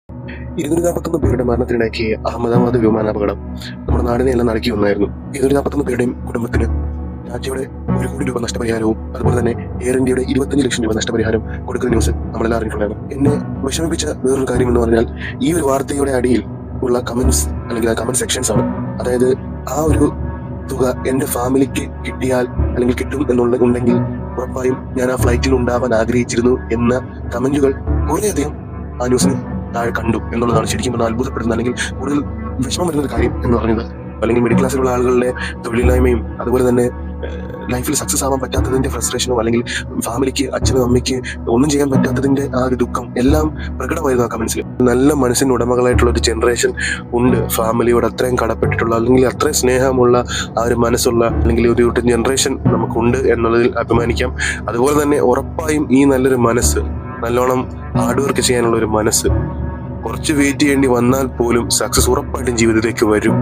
241 പേരുടെ മരണത്തിനിടയാക്കിയ അഹമ്മദാബാദ് വിമാനാപകടം നമ്മുടെ നാടിനെ എല്ലാം നടുക്കി ഒന്നായിരുന്നു. 241 പേരുടെയും കുടുംബത്തിന് രാജ്യയുടെ 1 കോടി രൂപ നഷ്ടപരിഹാരവും അതുപോലെ തന്നെ എയർ ഇന്ത്യയുടെ 25 ലക്ഷം രൂപ നഷ്ടപരിഹാരം കൊടുക്കുന്ന ന്യൂസ് നമ്മളെല്ലാം അറിഞ്ഞിട്ടുണ്ടായിരുന്നു. എന്നെ വിഷമിപ്പിച്ച വേറൊരു കാര്യം എന്ന് പറഞ്ഞാൽ ഈ ഒരു വാർത്തയുടെ അടിയിൽ ഉള്ള കമന്റ്സ് അല്ലെങ്കിൽ ആ കമന്റ് സെക്ഷൻസ് ആണ്. അതായത് ആ ഒരു തുക എന്റെ ഫാമിലിക്ക് കിട്ടിയാൽ അല്ലെങ്കിൽ കിട്ടും ഉണ്ടെങ്കിൽ ഉറപ്പായും ഞാൻ ആ ഫ്ലൈറ്റിൽ ഉണ്ടാവാൻ ആഗ്രഹിച്ചിരുന്നു എന്ന കമന്റുകൾ കുറേയധികം ആ ന്യൂസിന് താഴെ കണ്ടു എന്നുള്ളതാണ് ശരിക്കും പറഞ്ഞാൽ അത്ഭുതപ്പെടുന്നത് അല്ലെങ്കിൽ കൂടുതൽ വിഷമം വരുന്ന ഒരു കാര്യം എന്ന് പറയുന്നത്. അല്ലെങ്കിൽ മിഡിൽ ക്ലാസ്സിലുള്ള ആളുകളുടെ തൊഴിലില്ലായ്മയും അതുപോലെ തന്നെ ലൈഫിൽ സക്സസ് ആവാൻ പറ്റാത്തതിന്റെ ഫ്രസ്ട്രേഷനോ അല്ലെങ്കിൽ ഫാമിലിക്ക് അച്ഛനും അമ്മയ്ക്ക് ഒന്നും ചെയ്യാൻ പറ്റാത്തതിന്റെ ആ ഒരു ദുഃഖം എല്ലാം പ്രകടമായിരുന്നു ആ കമന്റ്സിൽ. നല്ല മനസ്സിന് ഉടമകളായിട്ടുള്ള ഒരു ജനറേഷൻ ഉണ്ട്, ഫാമിലിയോട് അത്രയും കടപ്പെട്ടിട്ടുള്ള അല്ലെങ്കിൽ അത്രയും സ്നേഹമുള്ള ആ ഒരു മനസ്സുള്ള അല്ലെങ്കിൽ ഒരു ജനറേഷൻ നമുക്കുണ്ട് എന്നുള്ളതിൽ അഭിമാനിക്കാം. അതുപോലെ തന്നെ ഉറപ്പായും ഈ നല്ലൊരു മനസ്സ്, നല്ലോണം ഹാർഡ് വർക്ക് ചെയ്യാനുള്ള ഒരു മനസ്സ്, കുറച്ച് വെയിറ്റ് ചെയ്യേണ്ടി വന്നാൽ പോലും സക്സസ് ഉറപ്പായിട്ടും ജീവിതത്തിലേക്ക് വരും.